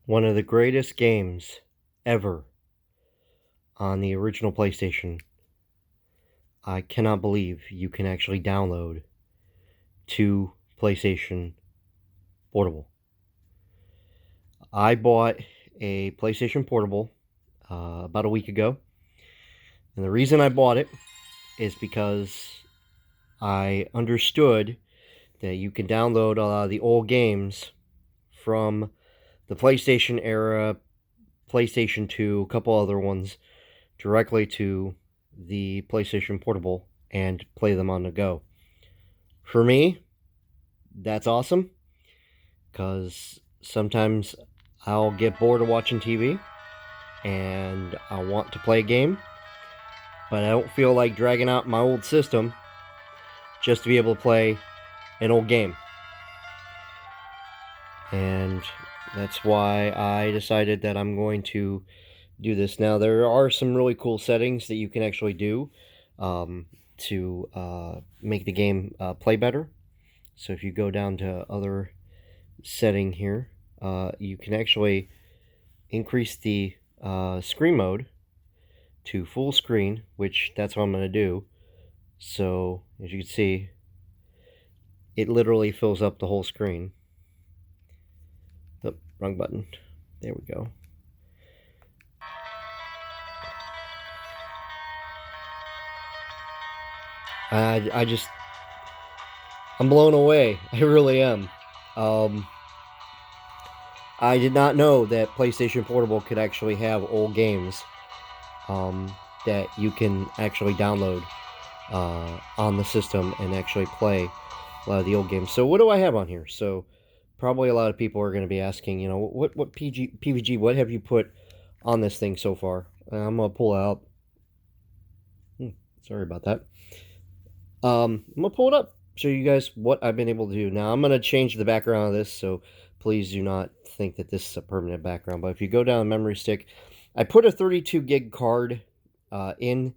One of the greatest games ever on the original PlayStation. I cannot believe you can actually download to PlayStation Portable. I bought a PlayStation Portable about a week ago, and the reason I bought it is because I understood that you can download a lot of the old games from the PlayStation era, PlayStation 2, a couple other ones, directly to the PlayStation Portable and play them on the go. For me, that's awesome because sometimes I'll get bored of watching TV and I want to play a game, but I don't feel like dragging out my old system just to be able to play an old game. And that's why I decided that I'm going to do this. Now, there are some really cool settings that you can actually do to make the game play better. So if you go down to other setting here, you can actually increase the screen mode to full screen, which that's what I'm going to do. So as you can see, it literally fills up the whole screen. Oh, wrong button. There we go. I'm blown away. I really am. I did not know that PlayStation Portable could actually have old games that you can actually download on the system and actually play a lot of the old games. So what do I have on here? So probably a lot of people are going to be asking, what PVG, what have you put on this thing so far? I'm going to pull out. Sorry about that. I'm going to pull it up, show you guys what I've been able to do. Now, I'm going to change the background of this, so please do not think that this is a permanent background. But if you go down memory stick, I put a 32 gig card in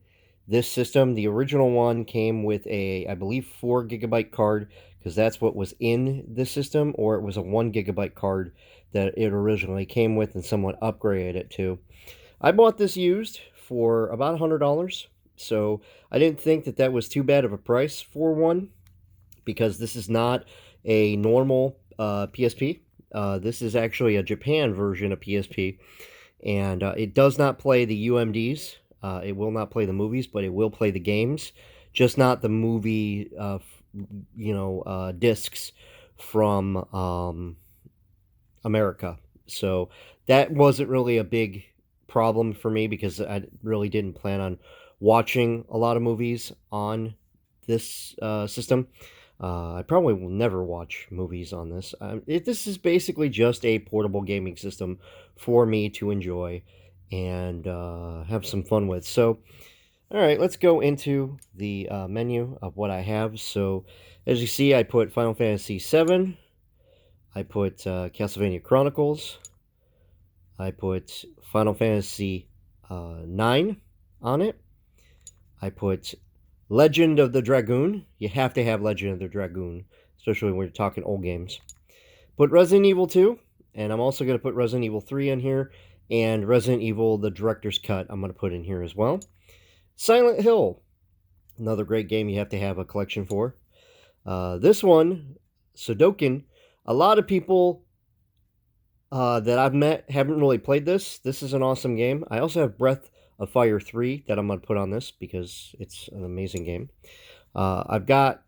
this system. The original one came with a, I believe, 4 gigabyte card, because that's what was in the system, or it was a 1 gigabyte card that it originally came with and someone upgraded it to. I bought this used for about $100. So I didn't think that that was too bad of a price for one, because this is not a normal PSP. This is actually a Japan version of PSP, and it does not play the UMDs. It will not play the movies, but it will play the games, just not the movie, discs from America. So that wasn't really a big problem for me because I really didn't plan on watching a lot of movies on this system. I probably will never watch movies on this. This is basically just a portable gaming system for me to enjoy and have some fun with. So, all right, let's go into the menu of what I have. So, as you see, I put Final Fantasy VII. I put Castlevania Chronicles. I put Final Fantasy 9 on it. I put Legend of the Dragoon. You have to have Legend of the Dragoon, especially when we're talking old games. Put Resident Evil 2, and I'm also going to put Resident Evil 3 in here, and Resident Evil, the Director's Cut, I'm going to put in here as well. Silent Hill, another great game you have to have a collection for. This one, Sudoku, a lot of people that I've met haven't really played this. This is an awesome game. I also have Breath of Fire 3 that I'm going to put on this because it's an amazing game. I've got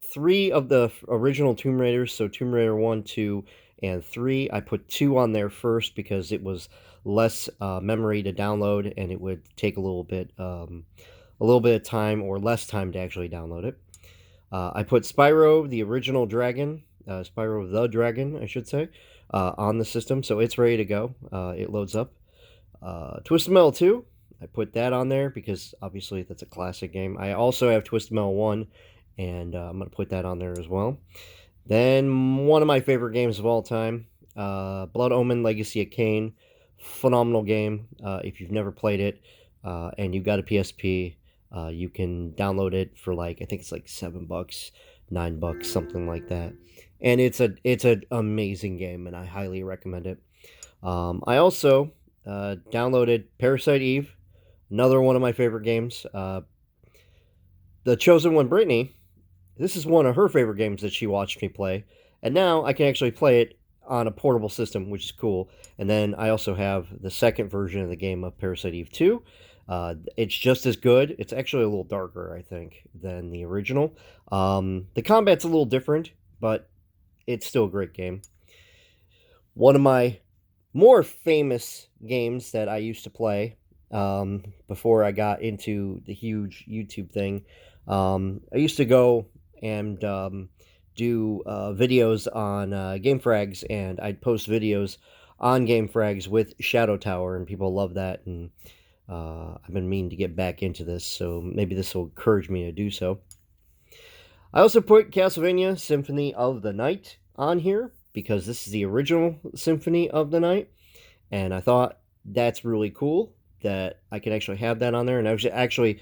3 of the original Tomb Raiders, so Tomb Raider 1, 2, and 3. I put 2 on there first because it was less memory to download, and it would take a little bit of time or less time to actually download it. I put Spyro the original Dragon, Spyro the Dragon, I should say, on the system, so it's ready to go. It loads up. Twisted Metal 2, I put that on there because obviously that's a classic game. I also have Twisted Metal 1, and I'm going to put that on there as well. Then one of my favorite games of all time, Blood Omen Legacy of Kane. Phenomenal game. If you've never played it and you've got a PSP, you can download it for I think it's like $7, $9, something like that. and it's an amazing game, and I highly recommend it. I also downloaded Parasite Eve, another one of my favorite games. The chosen one, Brittany, this is one of her favorite games that she watched me play, and now I can actually play it on a portable system, which is cool. And then I also have the second version of the game of Parasite Eve 2. It's just as good. It's actually a little darker, I think, than the original. The combat's a little different, but it's still a great game. One of my more famous games that I used to play before I got into the huge YouTube thing. I used to go and do videos on Game Frags, and I'd post videos on Game Frags with Shadow Tower, and people love that. And I've been meaning to get back into this, so maybe this will encourage me to do so. I also put Castlevania Symphony of the Night on here because this is the original Symphony of the Night, and I thought that's really cool that I can actually have that on there. And I was actually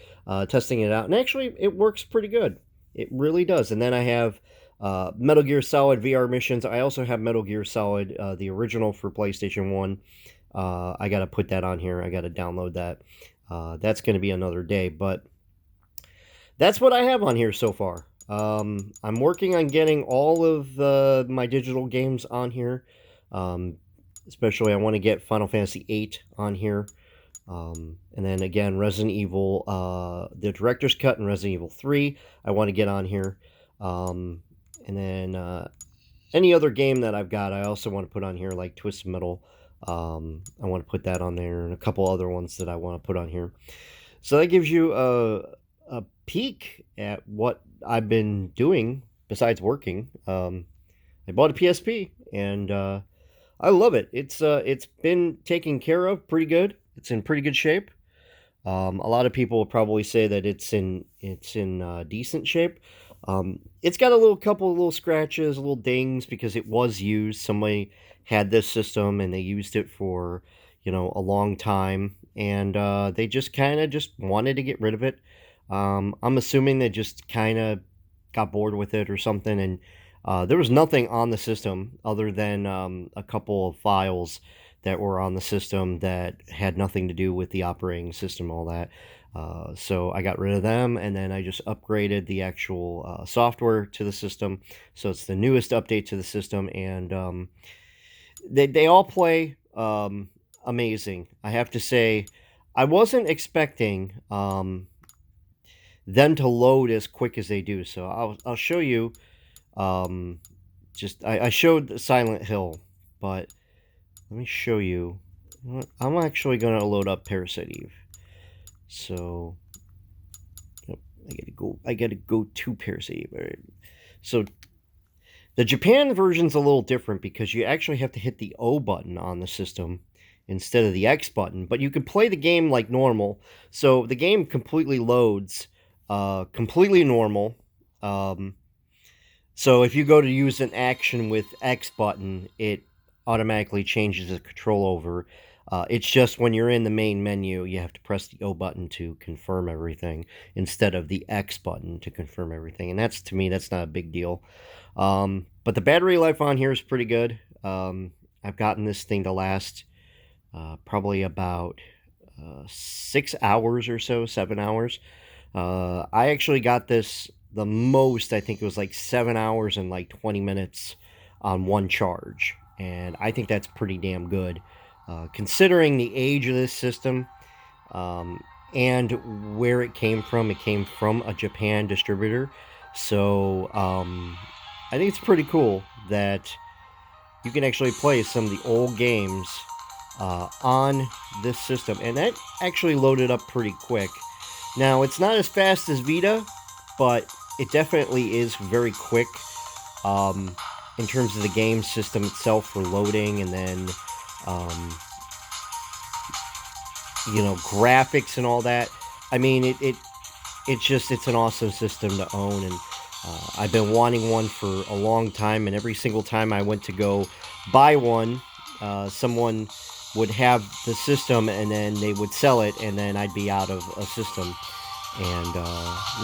testing it out, and actually it works pretty good. It really does. And then I have Metal Gear Solid VR missions. I also have Metal Gear Solid, the original for PlayStation 1. I got to put that on here. I got to download that. That's going to be another day, but that's what I have on here so far. I'm working on getting all of my digital games on here. Especially I want to get Final Fantasy VIII on here. And then again, Resident Evil, the Director's Cut and Resident Evil 3, I want to get on here. And then any other game that I've got, I also want to put on here, like Twisted Metal. I want to put that on there, and a couple other ones that I want to put on here. So that gives you a peek at what I've been doing besides working. I bought a PSP, and I love it. It's been taken care of pretty good. It's in pretty good shape. A lot of people will probably say that it's in decent shape. It's got a couple of little scratches, little dings, because it was used. Somebody had this system and they used it for a long time, and they just kind of just wanted to get rid of it. I'm assuming they just kind of got bored with it or something, and there was nothing on the system other than a couple of files that were on the system that had nothing to do with the operating system, all that. So I got rid of them, and then I just upgraded the actual software to the system. So it's the newest update to the system, and they all play amazing. I have to say, I wasn't expecting them to load as quick as they do. So I'll show you. I showed Silent Hill, but let me show you. I'm actually going to load up Parasite Eve. So, yep, I gotta go to Parasite Eve. All right. So, the Japan version's a little different because you actually have to hit the O button on the system instead of the X button. But you can play the game like normal. So, the game completely loads, completely normal. So, if you go to use an action with X button, it automatically changes the control over. It's just when you're in the main menu, you have to press the O button to confirm everything instead of the X button to confirm everything. And to me, that's not a big deal. But the battery life on here is pretty good. I've gotten this thing to last probably about 6 hours or so, 7 hours. I actually got this the most, I think it was like 7 hours and like 20 minutes on one charge. And I think that's pretty damn good. Considering the age of this system and where it came from a Japan distributor. So I think it's pretty cool that you can actually play some of the old games on this system. And that actually loaded up pretty quick. Now, it's not as fast as Vita, but it definitely is very quick in terms of the game system itself for loading, and then graphics and all that. I mean, it's an awesome system to own, and I've been wanting one for a long time, and every single time I went to go buy one, someone would have the system, and then they would sell it, and then I'd be out of a system, and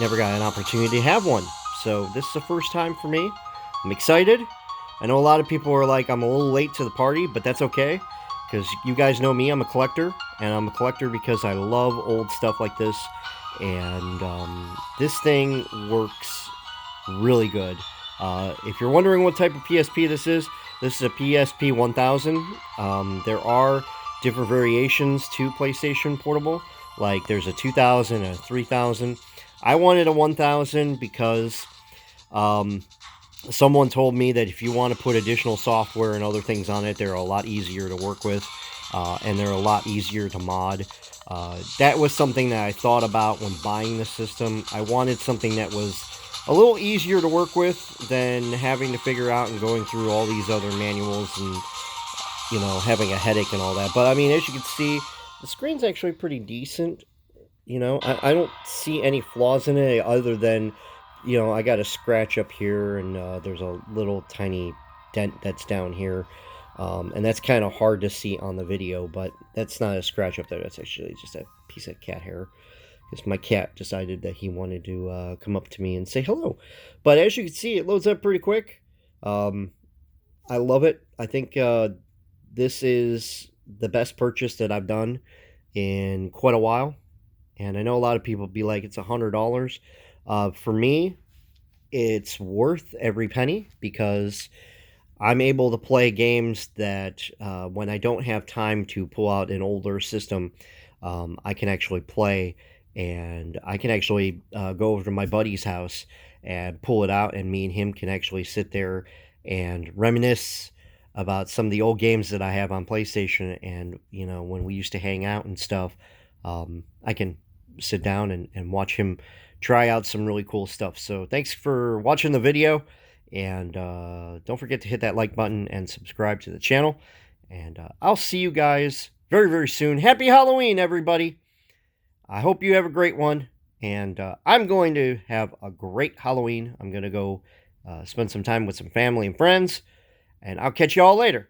never got an opportunity to have one. So this is the first time for me. I'm excited. I know a lot of people are like, I'm a little late to the party, but that's okay, because you guys know me, I'm a collector, and I'm a collector because I love old stuff like this, and this thing works really good. If you're wondering what type of PSP this is a PSP 1000. There are different variations to PlayStation Portable. Like there's a 2000 and a 3000. I wanted a 1000 because um, someone told me that if you want to put additional software and other things on it, they're a lot easier to work with, and they're a lot easier to mod. That was something that I thought about when buying the system. I wanted something that was a little easier to work with than having to figure out and going through all these other manuals and, having a headache and all that. But I mean, as you can see, the screen's actually pretty decent. I don't see any flaws in it other than, I got a scratch up here and there's a little tiny dent that's down here. And that's kind of hard to see on the video, but that's not a scratch up there. That's actually just a piece of cat hair. Because my cat decided that he wanted to come up to me and say hello. But as you can see, it loads up pretty quick. I love it. I think this is the best purchase that I've done in quite a while. And I know a lot of people be like, it's $100. For me, it's worth every penny because I'm able to play games that when I don't have time to pull out an older system, I can actually play, and I can actually go over to my buddy's house and pull it out, and me and him can actually sit there and reminisce about some of the old games that I have on PlayStation. And when we used to hang out and stuff, I can sit down and watch him try out some really cool stuff. So thanks for watching the video, and don't forget to hit that like button and subscribe to the channel. And I'll see you guys very, very soon. Happy Halloween, everybody. I hope you have a great one. And I'm going to have a great Halloween. I'm going to go spend some time with some family and friends. And I'll catch you all later.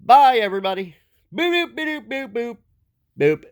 Bye, everybody. Boop, boop, boop, boop, boop. Boop.